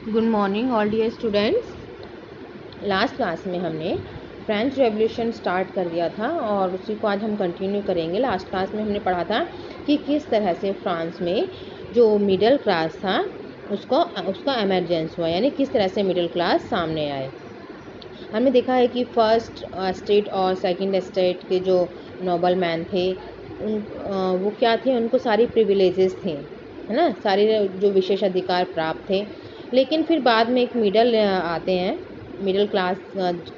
Good morning all dear students. Last class में हमने French revolution start कर दिया था और उसी को आज हम कंटिन्यू करेंगे। लास्ट क्लास में हमने पढ़ा था कि किस तरह से फ्रांस में जो मिडिल क्लास था उसका एमरजेंस हुआ, यानी किस तरह से मिडिल क्लास सामने आए। हमने देखा है कि फर्स्ट स्टेट और सेकंड स्टेट के जो नोबल मैन थे वो क्या थे, उनको सारी प्रिविलेजेस थे, है ना, सारे जो विशेष अधिकार प्राप्त थे। लेकिन फिर बाद में एक मिडल आते हैं, मिडिल क्लास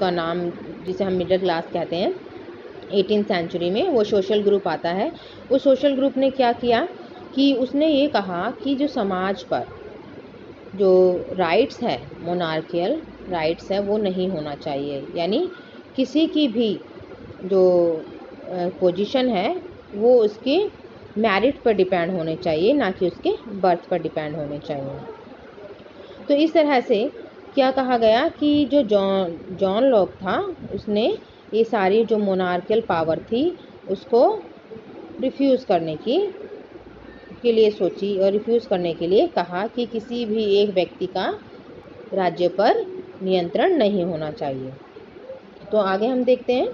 का नाम जिसे हम मिडिल क्लास कहते हैं। 18th सेंचुरी में वो सोशल ग्रुप आता है। उस सोशल ग्रुप ने क्या किया कि उसने ये कहा कि जो समाज पर जो राइट्स है, मोनार्कियल राइट्स है, वो नहीं होना चाहिए, यानी किसी की भी जो पोजीशन है वो उसके मेरिट पर डिपेंड होने चाहिए, ना कि उसके बर्थ पर डिपेंड होने चाहिए। तो इस तरह से क्या कहा गया कि जो जॉन लॉक था उसने ये सारी जो मोनार्कियल पावर थी उसको रिफ्यूज़ करने के लिए सोची और रिफ्यूज़ करने के लिए कहा कि किसी भी एक व्यक्ति का राज्य पर नियंत्रण नहीं होना चाहिए। तो आगे हम देखते हैं।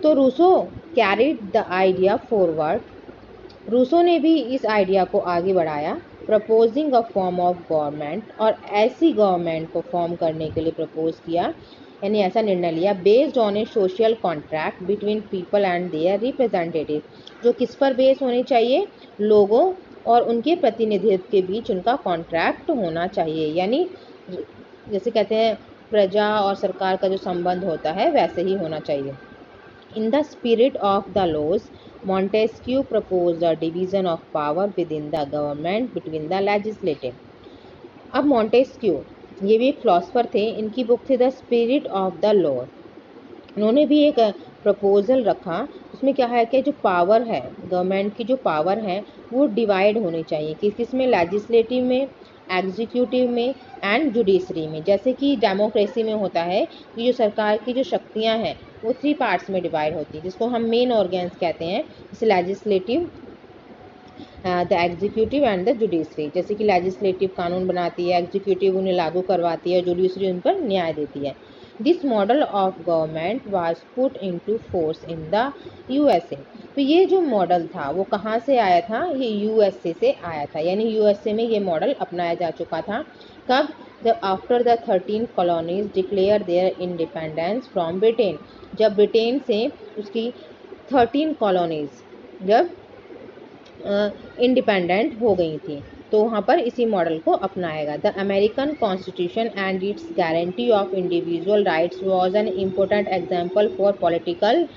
तो Rousseau carried the idea forward. Rousseau ने भी इस आइडिया को आगे बढ़ाया, proposing a form of government, और ऐसी गवर्नमेंट को फॉर्म करने के लिए प्रपोज किया, यानी ऐसा निर्णय लिया, based on A social contract between people and their representative. जो किस पर बेस होनी चाहिए? लोगों और उनके प्रतिनिधित्व के बीच उनका कॉन्ट्रैक्ट होना चाहिए, यानी जैसे कहते हैं प्रजा और सरकार का जो संबंध होता है वैसे ही होना चाहिए। In the spirit of the laws, Montesquieu proposed a division of power within the government between the legislative. अब मॉन्टेस्क्यू ये भी एक फिलोसफर थे, इनकी बुक थी the spirit of the law. उन्होंने भी एक प्रपोजल रखा, उसमें क्या है कि जो पावर है, गवर्नमेंट की जो पावर है वो डिवाइड होनी चाहिए, किस किस में? लेजिस्लेटिव में, एग्जीक्यूटिव में एंड जुडिशरी में। जैसे कि डेमोक्रेसी में होता है कि जो सरकार की जो शक्तियां हैं वो 3 पार्ट्स में डिवाइड होती है, जिसको हम मेन ऑर्गन्स कहते हैं, जैसे legislative, the executive and the judiciary. जैसे कि लेजिस्लेटिव कानून बनाती है, एग्जीक्यूटिव उन्हें लागू करवाती है, जुडिशरी उन पर न्याय देती है। This model of government was put into force in the USA. तो ये जो मॉडल था वो कहाँ से आया था? ये यूएसए से आया था, यानी यूएसए में ये मॉडल अपनाया जा चुका था। कब? जब after the 13 colonies declare their independence from Britain. जब ब्रिटेन से उसकी 13 कॉलोनीज जब इंडिपेंडेंट हो गई थी, तो वहाँ पर इसी मॉडल को अपनाएगा। The American constitution and its guarantee of individual rights was an important example for political.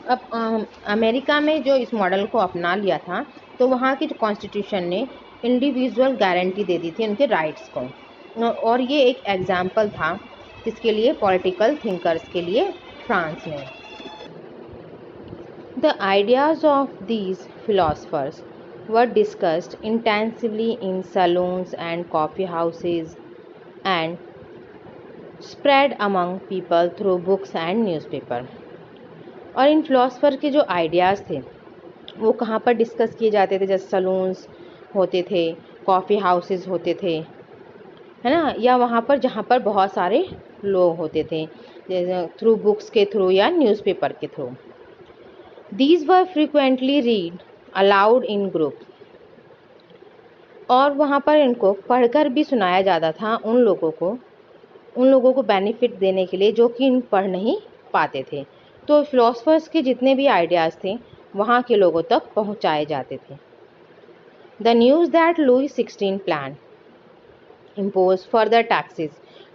अब अमेरिका में जो इस मॉडल को अपना लिया था, तो वहाँ की जो कॉन्स्टिट्यूशन ने इंडिविजुअल गारंटी दे दी थी उनके राइट्स को, और ये एक एग्जाम्पल था किसके लिए? पॉलिटिकल थिंकर्स के लिए, फ्रांस में। The ideas of these philosophers were discussed intensively in saloons and coffee houses and spread among people through books and newspaper. और इन फिलोसफर के जो आइडियाज़ थे वो कहाँ पर डिस्कस किए जाते थे? जैसे सलून्स होते थे, कॉफ़ी हाउसेस होते थे, है ना, या वहाँ पर जहाँ पर बहुत सारे लोग होते थे, जैसे थ्रू बुक्स के थ्रू या न्यूज़पेपर के through. These were frequently read aloud in group. और वहाँ पर इनको पढ़कर भी सुनाया जाता था उन लोगों को बेनिफिट देने के लिए जो कि इन पढ़ नहीं पाते थे। तो फिलोसफर्स के जितने भी आइडियाज़ थे वहाँ के लोगों तक पहुँचाए जाते थे। The news that Louis XVI planned impose further taxes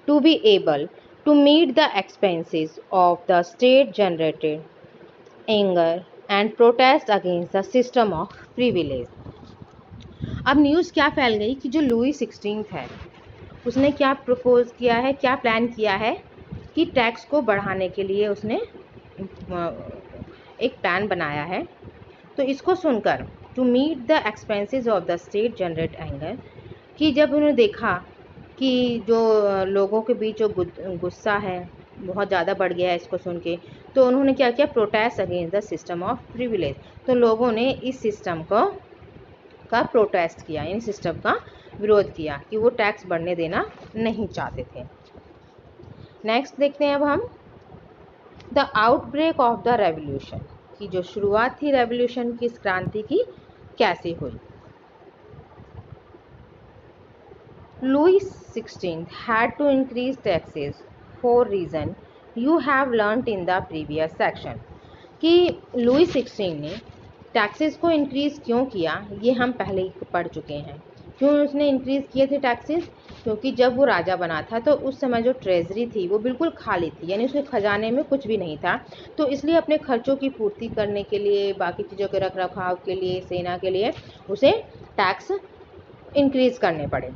to be able to meet the expenses of the state generated anger and protest against the system of privilege. अब न्यूज़ क्या फैल गई कि जो लुई 16 है उसने क्या प्रपोज किया है, क्या प्लान किया है कि टैक्स को बढ़ाने के लिए उसने एक प्लान बनाया है। तो इसको सुनकर to meet the expenses of the state generate anger, कि जब उन्होंने देखा कि जो लोगों के बीच जो गुस्सा है बहुत ज़्यादा बढ़ गया है इसको सुन के, तो उन्होंने क्या किया? Protest against the system of privilege. तो लोगों ने इस सिस्टम को का प्रोटेस्ट किया, इन सिस्टम का विरोध किया कि वो टैक्स बढ़ने देना नहीं चाहते थे। नेक्स्ट देखते हैं अब हम the outbreak of the revolution, की जो शुरुआत थी रेवोल्यूशन की, इस क्रांति की कैसे हुई। Louis XVI had to increase taxes for reason you have learnt in the previous section, कि लुई 16 ने टैक्सेस को इंक्रीज़ क्यों किया ये हम पहले ही पढ़ चुके हैं। क्यों उसने इंक्रीज़ किए थे टैक्सेस? क्योंकि जब वो राजा बना था तो उस समय जो ट्रेजरी थी वो बिल्कुल खाली थी, यानी उसके खजाने में कुछ भी नहीं था। तो इसलिए अपने खर्चों की पूर्ति करने के लिए, बाकी चीज़ों के रख रखाव के लिए, सेना के लिए उसे टैक्स इंक्रीज़ करने पड़े,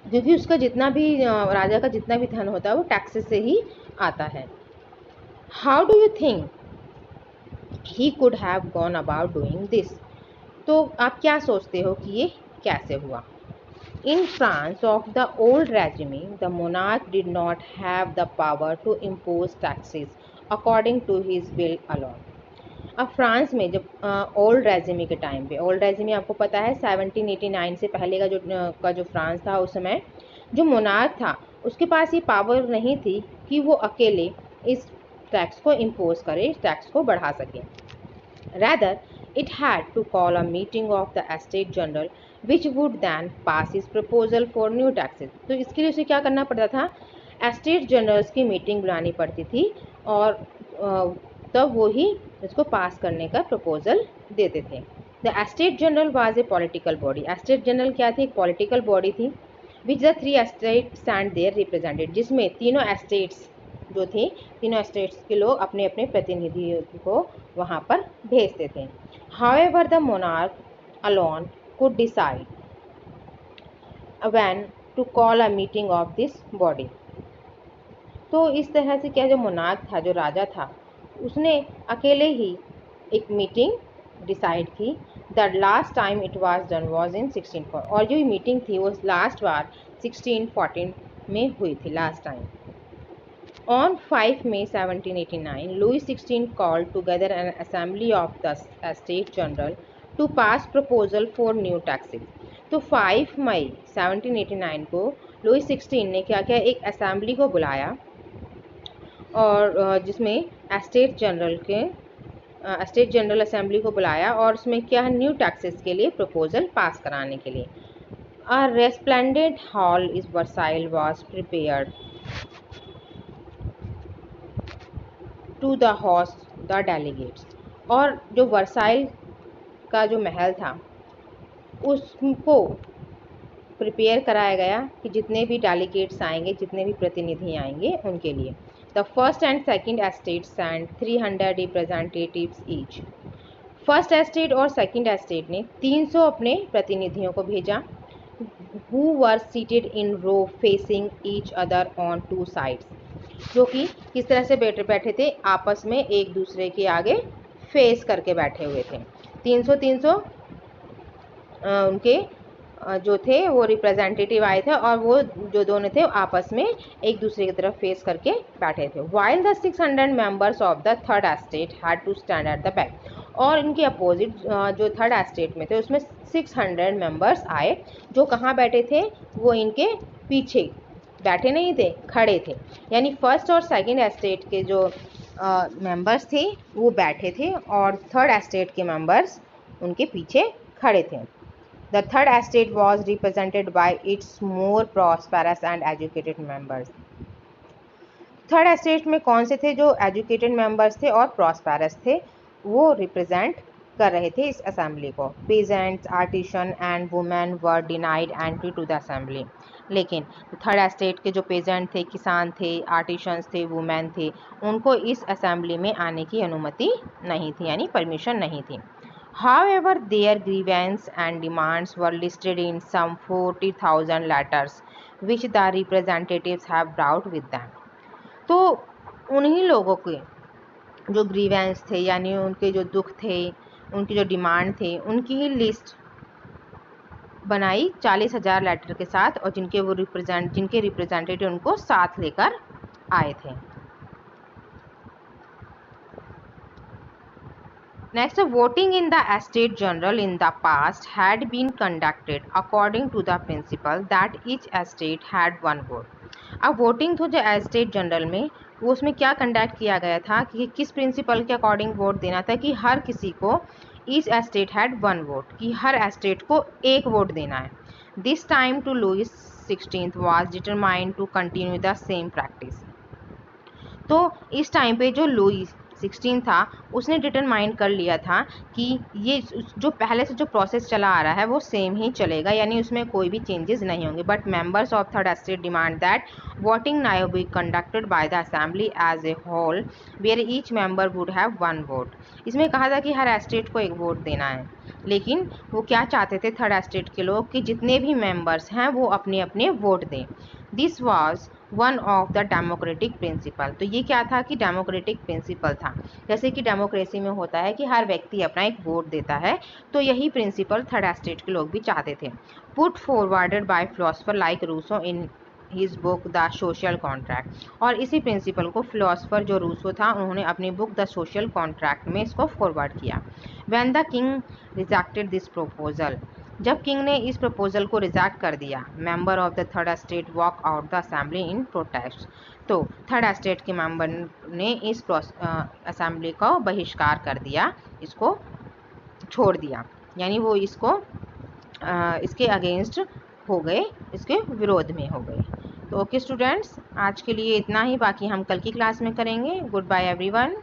क्योंकि उसका जितना भी राजा का जितना भी धन होता है वो टैक्सेस से ही आता है। How do you think he could have gone about doing this? तो आप क्या सोचते हो कि ये कैसे हुआ? In France of the old regime the monarch did not have the power to impose taxes according to his will alone. अब फ्रांस में जब ओल्ड रेजिमे के टाइम पे, ओल्ड रेजिमे आपको पता है 1789 से पहले का जो फ्रांस था, उस समय जो मोनार्क था उसके पास ये पावर नहीं थी कि वो अकेले इस टैक्स को इम्पोज करे, इस टैक्स को बढ़ा सके। Rather it had to call a meeting of the estate general which would then pass his proposal for new taxes. तो इसके लिए उसे क्या करना पड़ता था? एस्टेट जनरल्स की मीटिंग बुलानी पड़ती थी और तब वो ही इसको पास करने का प्रपोजल देते थे। The estate general was a political body. Estate general क्या थी? एक पॉलिटिकल बॉडी थी which the 3 estate stand their represented, जिसमें तीनों एस्टेट्स जो थे, तीनों स्टेट्स के लोग अपने अपने प्रतिनिधियों को वहाँ पर भेजते थे। However the monarch alone could decide when to call a meeting of this body. तो इस तरह से क्या, जो मोनार्क था, जो राजा था, उसने अकेले ही एक मीटिंग डिसाइड की। The last time it was done was in 1614, और जो मीटिंग थी वो लास्ट बार 1614 में हुई थी, last time. On 5 May 1789, Louis XVI called together an assembly of the Estates General to pass proposal for new taxes. तो 5 मई 1789 को लुई 16 ने क्या किया? एक असेंबली को बुलाया और जिसमें एस्टेट जनरल असेंबली को बुलाया और उसमें क्या, न्यू टैक्सेस के लिए प्रपोजल पास कराने के लिए। A resplendent hall is Versailles was prepared to the host the delegates. और जो वर्साइल का जो महल था उसको प्रिपेयर कराया गया कि जितने भी डेलीगेट्स आएंगे, जितने भी प्रतिनिधि आएंगे उनके लिए। The first and second estate send 300 representatives each. First estate और सेकंड एस्टेट ने 300 अपने प्रतिनिधियों को भेजा, who were seated in row facing each other on two sides, जो कि किस तरह से बैठे थे? आपस में एक दूसरे के आगे फेस करके बैठे हुए थे। 300 उनके जो थे वो रिप्रेजेंटेटिव आए थे और वो जो दोनों थे आपस में एक दूसरे की तरफ फेस करके बैठे थे। While the 600 members of the third estate had to stand at the back, और इनके अपोजिट जो थर्ड एस्टेट में थे उसमें 600 मेंबर्स आए, जो कहाँ बैठे थे? वो इनके पीछे बैठे नहीं थे, खड़े थे। यानी फर्स्ट और सेकंड एस्टेट के जो मेंबर्स थे वो बैठे थे और थर्ड एस्टेट के मेंबर्स उनके पीछे खड़े थे। The third estate was represented by it's more prosperous and educated members. Third estate में कौन से थे? जो एजुकेटेड मेंबर्स थे और प्रॉस्पेरस थे, वो रिप्रेजेंट कर रहे थे इस असेंबली को। Peasants, artisan and women were denied entry to the assembly. लेकिन थर्ड एस्टेट के जो पेजेंट थे, किसान थे, आर्टिशंस थे, वुमेन थे, उनको इस असेंबली में आने की अनुमति नहीं थी, यानी परमिशन नहीं थी। However, their grievance and demands were listed in some 40,000 letters which the representatives have brought with them. तो उन्हीं लोगों के जो ग्रीवेंस थे, यानी उनके जो दुख थे, उनकी जो डिमांड थे, उनकी ही लिस्ट बनाई 40,000 लेटर के साथ, और जिनके रिप्रेजेंटेटिव उनको साथ लेकर आए थे। Next, voting in the Estate General in the past had been conducted according to the principle that each estate had one vote. अब वोटिंग तो जो एस्टेट जनरल में वो उसमें क्या कंडक्ट किया गया था कि किस प्रिंसिपल के अकॉर्डिंग वोट देना था कि हर किसी को each estate had one vote, कि हर एस्टेट को एक वोट देना है. This time too Louis 16th was determined to continue the same practice. तो इस टाइम पे जो लुइस 16 था उसने डिटरमाइन कर लिया था कि ये जो पहले से जो प्रोसेस चला आ रहा है वो सेम ही चलेगा, यानी उसमें कोई भी चेंजेस नहीं होंगे. But members of third estate demand that voting now be conducted by the assembly as a whole where each member would have one vote. इसमें कहा था कि हर एस्टेट को एक वोट देना है, लेकिन वो क्या चाहते थे थर्ड एस्टेट के लोग कि जितने भी मेंबर्स हैं वो अपने अपने वोट दें. This was one of the democratic principle. तो ये क्या था कि डेमोक्रेटिक प्रिंसिपल था. जैसे कि डेमोक्रेसी में होता है कि हर व्यक्ति अपना एक वोट देता है, तो यही प्रिंसिपल थर्ड एस्टेट के लोग भी चाहते थे. Put forwarded by philosopher like Rousseau in his book the social contract. और इसी प्रिंसिपल को फिलोसोफर जो रूसो था उन्होंने अपनी बुक द सोशल कॉन्ट्रैक्ट में इसको फॉरवर्ड किया. When the king rejected this proposal, जब किंग ने इस प्रपोजल को रिजेक्ट कर दिया, member of the third estate walk out the assembly in protest. तो थर्ड एस्टेट के मेंबर ने इस असेंबली का बहिष्कार कर दिया, इसको छोड़ दिया, यानी वो इसको इसके अगेंस्ट हो गए, इसके विरोध में हो गए. तो ओके स्टूडेंट्स, आज के लिए इतना ही, बाकी हम कल की क्लास में करेंगे. Good bye everyone.